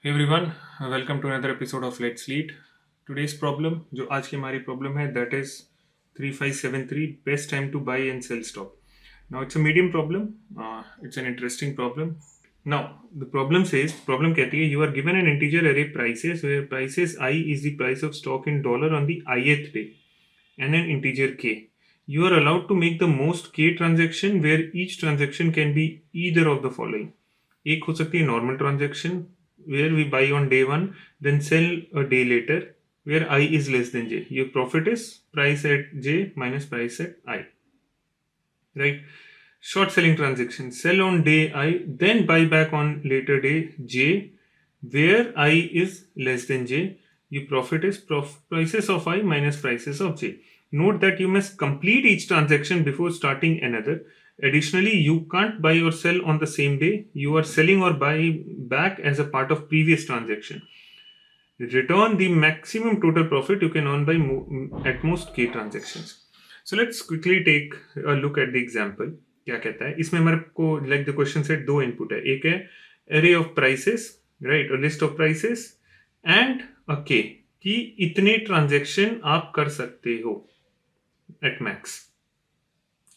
Hey everyone, welcome to another episode of Let's Lead. Today's problem, जो आज की हमारी problem है, that is 3573 best time to buy and sell stock. Now it's a medium problem. It's an interesting problem. Now the problem कहती है you are given an integer array prices where prices I is the price of stock in dollar on the ith day and an integer k. You are allowed to make the most k transaction where each transaction can be either of the following. एक हो सकती है normal transaction where we buy on day one, then sell a day later, where I is less than j. Your profit is price at j minus price at I. Right? Short selling transaction. Sell on day I, then buy back on later day j, where I is less than j. Your profit is prices of I minus prices of j. Note that you must complete each transaction before starting another. Additionally, you can't buy or sell on the same day. You are selling or buy back as a part of previous transaction. Return the maximum total profit you can earn by at most k transactions. So let's quickly take a look at the example. क्या कहता है इसमें हमारे को like the question से दो input है. एक है array of prices, right, a list of prices and a k कि इतने ट्रांजेक्शन आप कर सकते हो एट मैक्स,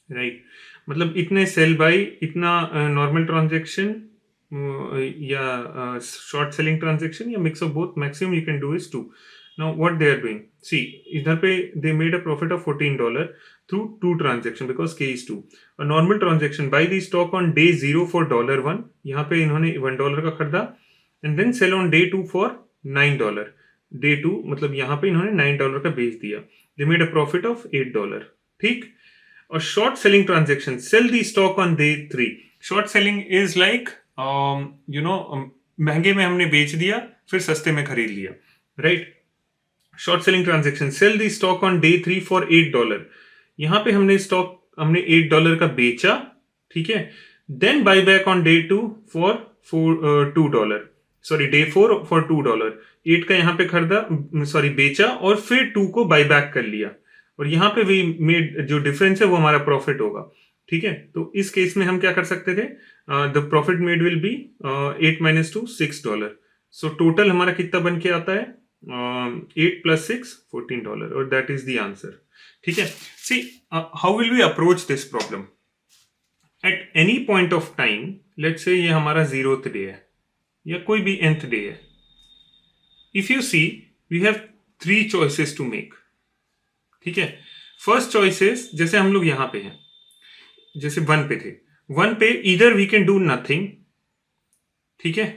राइट. मतलब इतने सेल बाई, इतना नॉर्मल ट्रांजेक्शन या शॉर्ट सेलिंग ट्रांजेक्शन या mix of both. Maximum you can do is 2. Now what they are doing, see इधर पे they made a profit of $14 through 2 transaction because K is 2. A normal transaction buy the stock on day 0 for $1. यहाँ पे इन्होंने $1 का खरीदा and then sell on day 2 for $9. Day 2 मतलब यहाँ पे इन्होंने $9 का बेच दिया. दे मेड अ प्रॉफिट ऑफ $8. ठीक. A short selling transaction, sell the stock on day 3. Short selling is like महंगे में हमने बेच दिया फिर सस्ते में खरीद लिया, right. Short selling transaction, sell the stock on day 3 for $8. यहां पे हमने $8 का बेचा, ठीक है. Then buy back on day 2 for $2. Sorry, day 4 for $2. 8 का यहां पे खरीदा, सॉरी बेचा और फिर 2 को बाय बैक कर लिया और यहाँ पे भी मेड जो डिफरेंस है वो हमारा प्रॉफिट होगा, ठीक है. तो इस केस में हम क्या कर सकते थे, the profit made will be 8 minus 2 $6. So total हमारा कितना बन के आता है, 8 प्लस 6 $14 और दैट इज द आंसर, ठीक है. See how will we approach this problem. At any point of time, let's say ये हमारा 0th डे है या कोई भी nth डे है. If you see we have 3 choices to make, ठीक है. फर्स्ट चॉइसेस जैसे हम लोग यहां पे हैं, जैसे 1 पे थे. 1 पे इधर वी कैन डू नथिंग, ठीक है,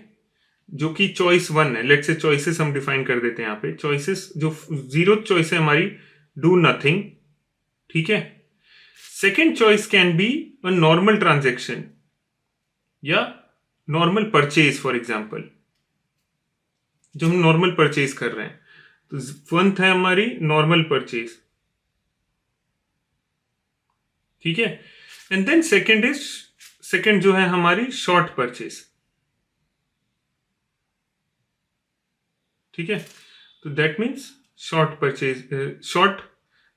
जो कि चॉइस 1 है. लेट्स से चॉइसेस हम डिफाइन कर देते हैं यहाँ पे. चॉइसेस जो 0th चॉइस है हमारी, डू नथिंग, ठीक है. Second choice can be a normal transaction या नॉर्मल परचेज. फॉर एग्जाम्पल जो हम नॉर्मल परचेज कर रहे हैं, तो 1th है हमारी नॉर्मल परचेज, ठीक है. एंड देन सेकेंड जो है हमारी शॉर्ट परचेज, ठीक है. तो दैट मीन्स शॉर्ट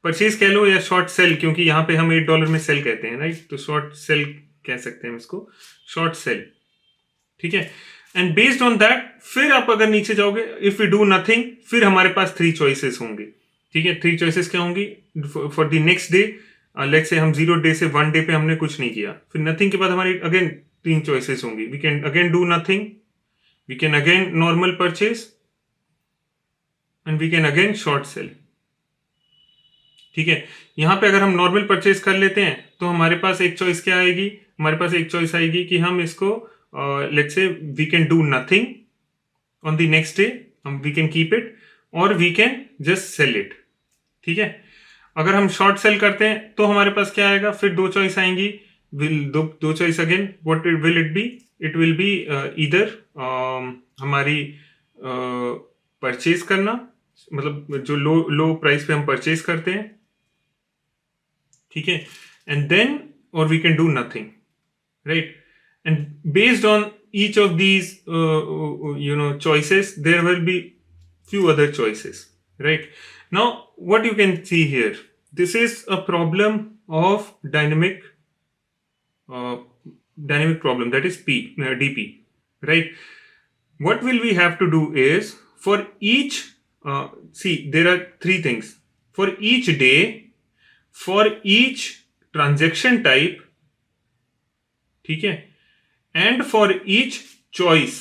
परचेज कह लो या शॉर्ट सेल, क्योंकि यहां पे हम $8 में सेल कहते हैं, राइट. तो शॉर्ट सेल कह सकते हैं इसको, शॉर्ट सेल, ठीक है. एंड बेस्ड ऑन दैट फिर आप अगर नीचे जाओगे, इफ यू डू नथिंग, फिर हमारे पास 3 चॉइसेस होंगे, ठीक है. 3 चॉइसेस क्या होंगी for the next day. Let's से हम 0 डे से 1 डे पे हमने कुछ नहीं किया, फिर नथिंग के बाद हमारी अगेन 3 चॉइसेस होंगी. We can again do nothing, we can again normal purchase and we can again short sell, ठीक है. यहां पे अगर हम नॉर्मल परचेज कर लेते हैं तो हमारे पास एक चॉइस क्या आएगी, हमारे पास एक चॉइस आएगी कि हम इसको let's say we can do nothing on the next day, we can keep it और we can just sell it, ठीक है. अगर हम शॉर्ट सेल करते हैं तो हमारे पास क्या आएगा, फिर 2 चॉइस आएंगी. दो choice again, what will it be, it will be इधर हमारी परचेज करना, मतलब जो लो प्राइस पे हम परचेज करते हैं, ठीक है. एंड देन और we can do nothing, right. And based on each of these choices there will be few other choices, right. Now what you can see here, this is a problem of dynamic problem, that is DP, right. What will we have to do is for each, see, there are three things. For each day, for each transaction type, ठीक है, and for each choice,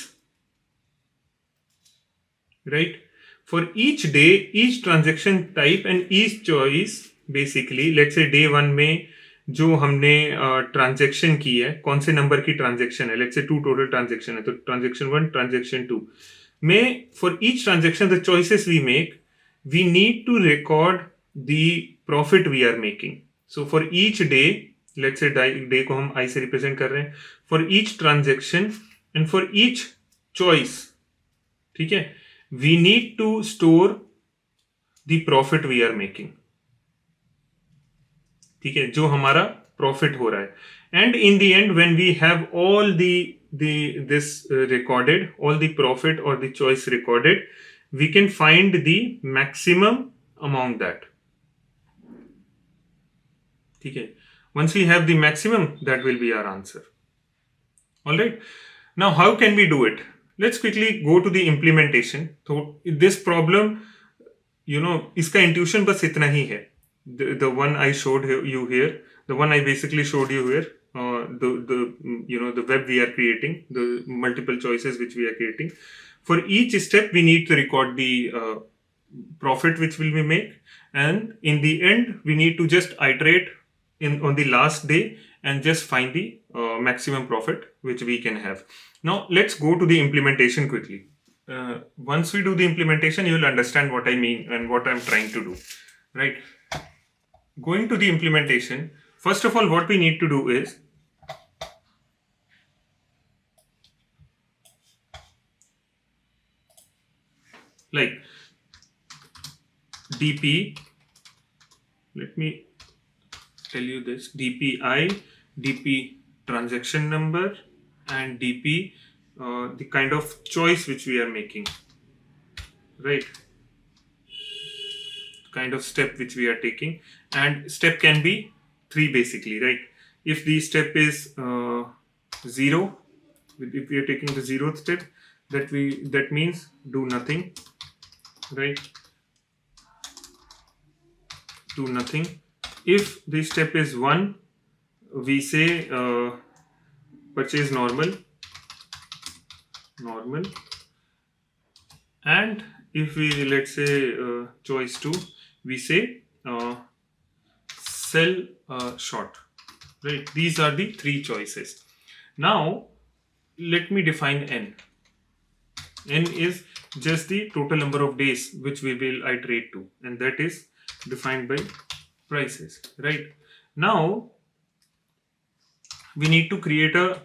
right? For each day, each transaction type and each choice, basically, let's say day one में जो हमने transaction की है, कौन से number की ट्रांजेक्शन है, लेट्स से 2 टोटल ट्रांजेक्शन है, तो ट्रांजेक्शन 1, ट्रांजेक्शन 2 में for each transaction the choices we make, we need to record the profit we are making. So for each day, let's say day को हम I से represent कर रहे हैं, for each transaction and for each choice, ठीक है, we need to store the profit we are making, ठीक है, जो हमारा प्रॉफिट हो रहा है. And in the end when we have all this recorded, all the profit or the choice recorded, we can find the maximum among that, ठीक है. Once we have the maximum, that will be our answer. All right. Now, how can we do it? Let's quickly go to the implementation. So, this problem, इसका intuition बस इतना ही है. The one I showed you here, the one I basically showed you here, the web we are creating, the multiple choices which we are creating. For each step, we need to record the profit which will we make, and in the end, we need to just iterate on the last day and just find the maximum profit which we can have. Now let's go to the implementation quickly. Once we do the implementation, you will understand what I mean and what I'm trying to do, right? Going to the implementation, first of all, what we need to do is like dp, let me tell you this, dpi, dp transaction number, and dp the kind of choice which we are making, right? Kind of step which we are taking, and step can be 3 basically, right? If the step is 0, if we are taking the 0th step, that means do nothing, right? Do nothing. If the step is 1, we say purchase normal, and if we, let's say choice 2, we say sell short, right? These are the 3 choices. Now let me define n. N is just the total number of days which we will iterate to, and that is defined by prices, right? Now we need to create a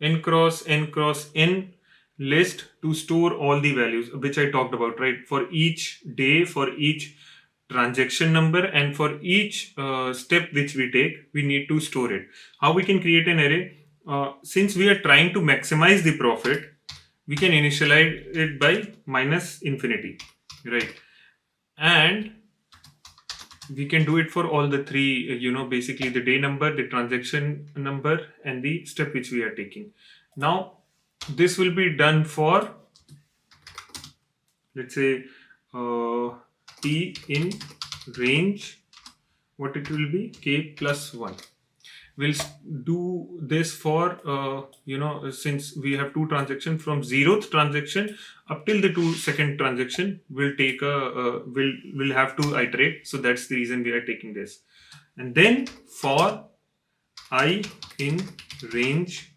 n cross n list to store all the values which I talked about, right? For each day, for each transaction number, and for each step which we take, we need to store it. How we can create an array? Since we are trying to maximize the profit, we can initialize it by -infinity, right? And we can do it for all the 3, basically the day number, the transaction number, and the step which we are taking. Now this will be done for, let's say t in range, what it will be, k plus 1. We'll do this for since we have 2 transactions, from 0th transaction up till the 2nd transaction, we'll take we'll have to iterate, so that's the reason we are taking this. And then for I in range,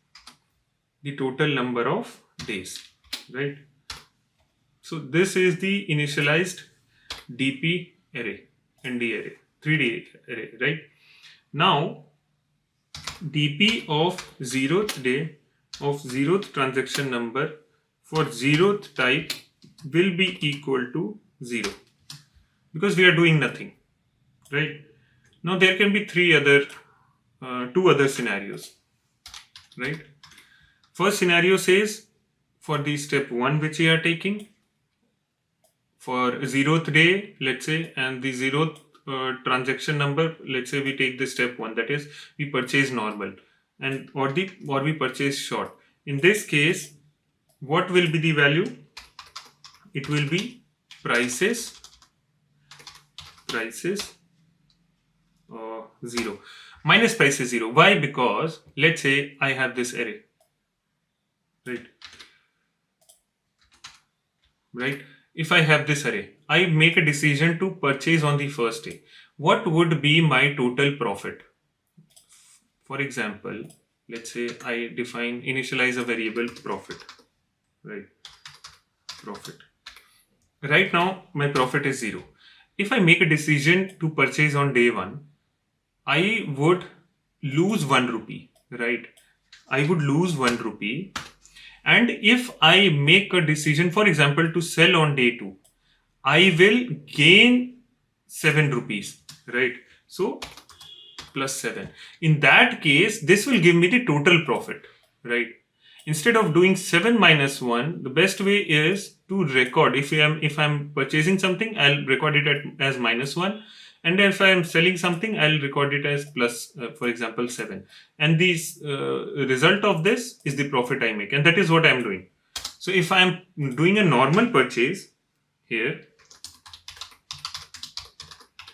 the total number of days, right? So this is the initialized dp array, nd array, 3D array, right? Now dp of 0th day of 0th transaction number for 0th type will be equal to 0, because we are doing nothing, right? Now there can be 2 other scenarios, right? First scenario says, for the step 1 which we are taking, for 0th day, let's say, and the 0th transaction number, let's say we take the step 1, that is we purchase normal, and or we purchase short. In this case, what will be the value? It will be prices 0 minus prices 0. Why? Because let's say I have this array, right? If I have this array, I make a decision to purchase on the first day. What would be my total profit? For example, let's say I initialize a variable profit, right? Profit. Right now, my profit is 0. If I make a decision to purchase on day 1, I would lose 1 rupee, right? I would lose 1 rupee. And if I make a decision, for example, to sell on day 2, I will gain 7 rupees, right? So plus 7. In that case, this will give me the total profit, right? Instead of doing 7 minus 1, the best way is to record. If I'm purchasing something, I'll record it as minus 1. And if I am selling something, I'll record it as plus, for example, 7. And the result of this is the profit I make. And that is what I'm doing. So if I'm doing a normal purchase here,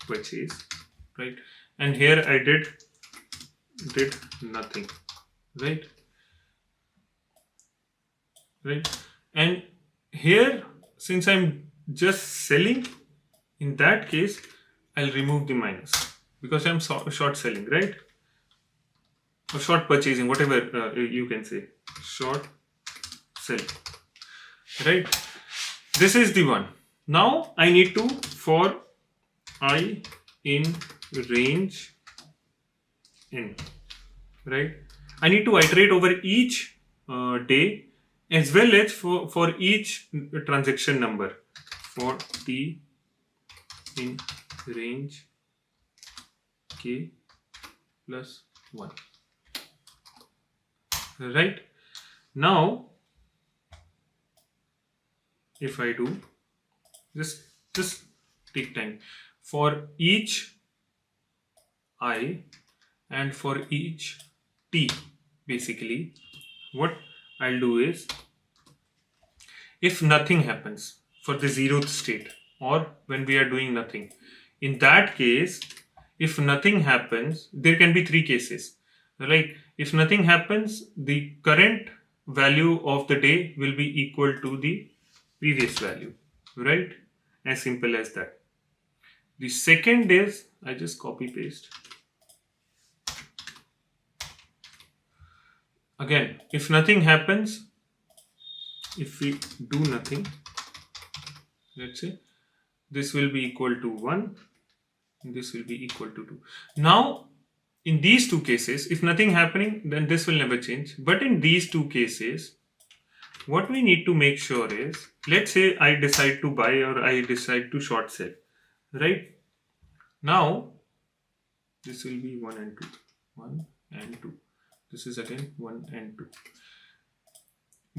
purchase, right? And here I did nothing, right? And here, since I'm just selling, in that case, I'll remove the minus because I'm short selling, right? Or short purchasing, whatever you can say, short selling, right? This is the one. Now I need to, for I in range n, right? I need to iterate over each day as well as for each transaction number, for t in range k plus 1, right? Now if I do, just take time, for each I and for each t, basically what I'll do is, if nothing happens for the 0th state, or when we are doing nothing, in that case, if nothing happens, there can be 3 cases. Like if nothing happens, the current value of the day will be equal to the previous value, right? As simple as that. The second is, I just copy paste. Again, if nothing happens, if we do nothing, let's say this will be equal to 1, and this will be equal to 2. Now, in these 2 cases, if nothing happening, then this will never change. But in these 2 cases, what we need to make sure is, let's say I decide to buy or I decide to short sell, right? Now, this will be 1 and 2, 1 and 2. This is again 1 and 2.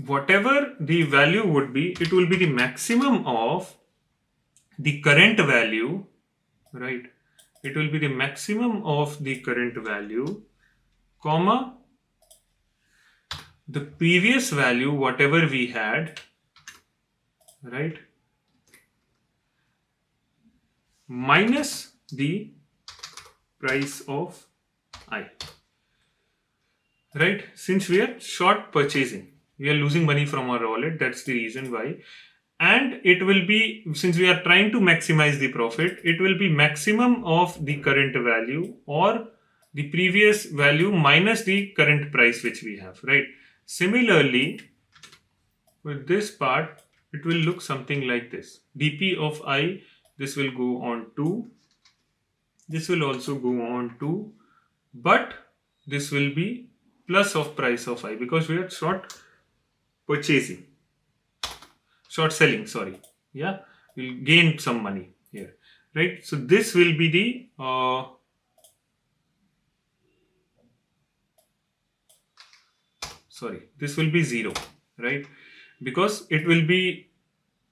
Whatever the value would be, it will be the maximum of the current value, right? It will be the maximum of the current value, comma, the previous value, whatever we had, right? Minus the price of I, right? Since we are short purchasing, we are losing money from our wallet. That's the reason why. And it will be, since we are trying to maximize the profit, it will be maximum of the current value or the previous value minus the current price which we have, right? Similarly, with this part, it will look something like this. dp of I, this will go on 2. This will also go on 2. But this will be plus of price of I, because we are short purchasing. Short selling, sorry. Yeah, we'll gain some money here, right? So this will be the this will be 0, right? Because it will be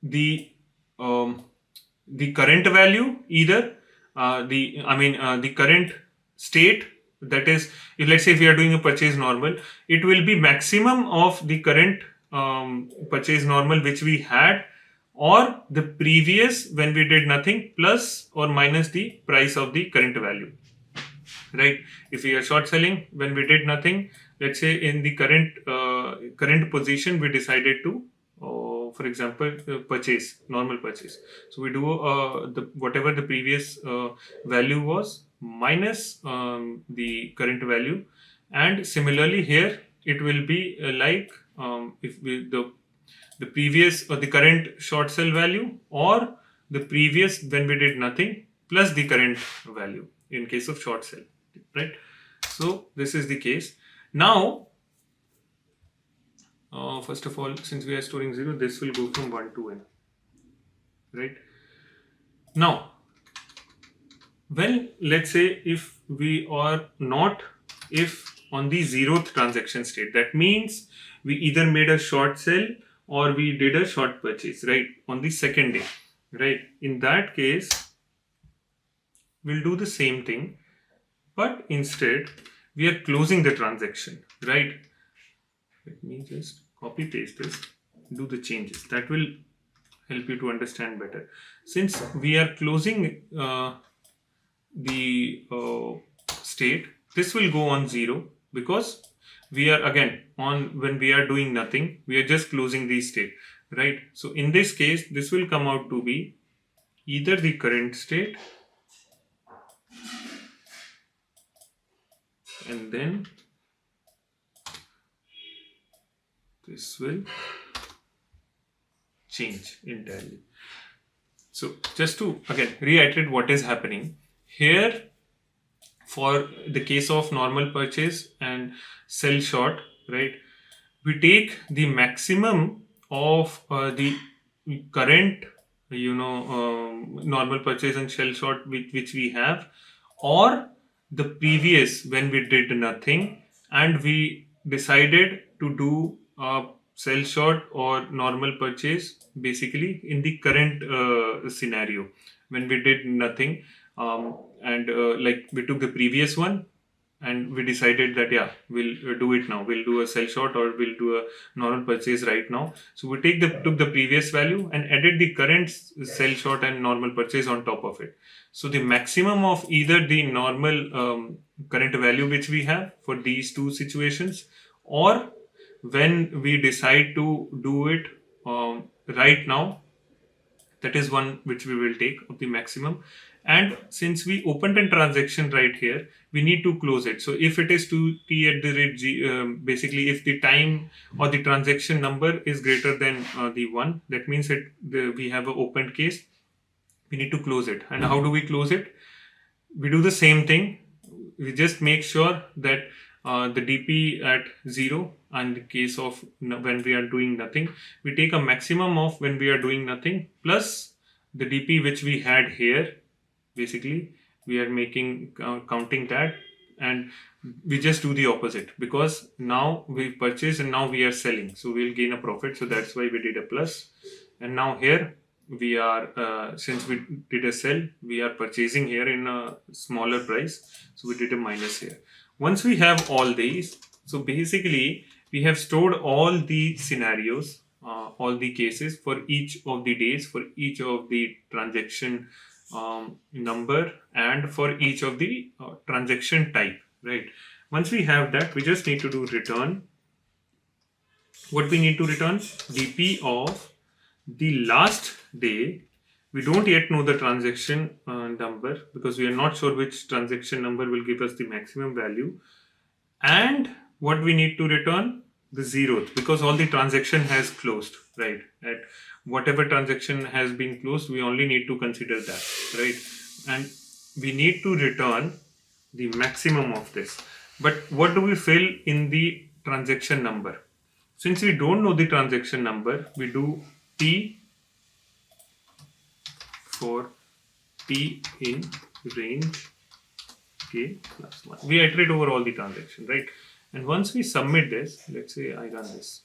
the current value, either the current state, that is, if let's say if we are doing a purchase normal, it will be maximum of the current purchase normal which we had, or the previous when we did nothing plus or minus the price of the current value, right? If we are short selling when we did nothing, let's say in the current position we decided to, for example, purchase normal purchase. So we do the whatever the previous value was minus the current value, and similarly here it will be like, if we, the previous or the current short sell value, or the previous when we did nothing plus the current value in case of short sell, right? So this is the case. Now, first of all, since we are storing 0, this will go from 1 to n, right? Now, well, let's say if we are not, if on the 0th transaction state, that means we either made a short sell or we did a short purchase, right, on the second day, right? In that case, we'll do the same thing, but instead we are closing the transaction, right? Let me just copy paste this, do the changes. That will help you to understand better. Since we are closing the state, this will go on 0, because we are again on, when we are doing nothing, we are just closing the state, right? So in this case, this will come out to be either the current state, and then this will change entirely. So just to again reiterate what is happening here, for the case of normal purchase and sell short, right, we take the maximum of the current, normal purchase and sell short which we have, or the previous when we did nothing and we decided to do sell short or normal purchase basically in the current scenario when we did nothing, and like we took the previous one and we decided that yeah, we'll do it now, we'll do a sell short or we'll do a normal purchase right now. So we took the previous value and added the current sell short and normal purchase on top of it. So the maximum of either the normal current value which we have for these two situations, or when we decide to do it right now, that is one which we will take of the maximum. And since we opened a transaction right here, we need to close it. So if it is 2t at the rate g, basically if the time or the transaction number is greater than the 1, that means that we have an opened case, we need to close it. And how do we close it? We do the same thing, we just make sure that the dp at 0, and in the case of when we are doing nothing, we take a maximum of when we are doing nothing plus the dp which we had here. Basically we are making counting that, and we just do the opposite, because now we purchase and now we are selling, so we'll gain a profit. So that's why we did a plus. And now here we are, since we did a sell, we are purchasing here in a smaller price, so we did a minus here. Once we have all these, so basically we have stored all the scenarios, all the cases for each of the days, for each of the transaction number, and for each of the transaction type, right? Once we have that, we just need to do return. What we need to return? dp of the last day. We don't yet know the transaction number, because we are not sure which transaction number will give us the maximum value. And what we need to return? The 0th, because all the transaction has closed, right? At whatever transaction has been closed, we only need to consider that, right? And we need to return the maximum of this. But what do we fill in the transaction number? Since we don't know the transaction number, we do t for t in range k plus 1. We iterate over all the transactions, right? And once we submit this, let's say I run this.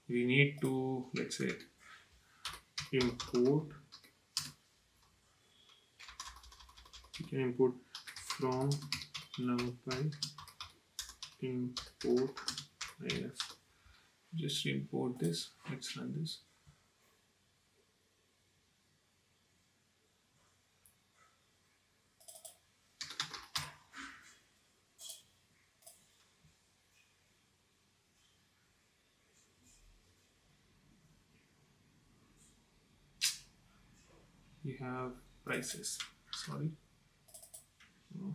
We need to, let's say, import. We can import from numpy import minus, just import this. Let's run this. We have prices. Sorry. No.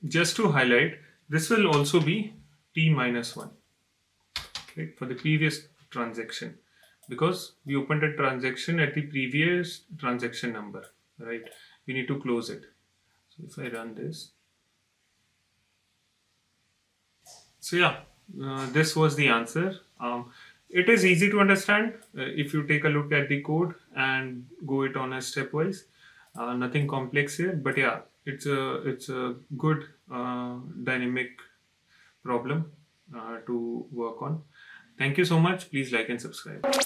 Just to highlight, this will also be t minus 1, right, for the previous transaction, because we opened a transaction at the previous transaction number, right? We need to close it. So if I run this, so yeah, this was the answer. It is easy to understand if you take a look at the code and go it on a stepwise. Nothing complex here, but yeah, it's a good dynamic problem to work on. Thank you so much. Please like and subscribe.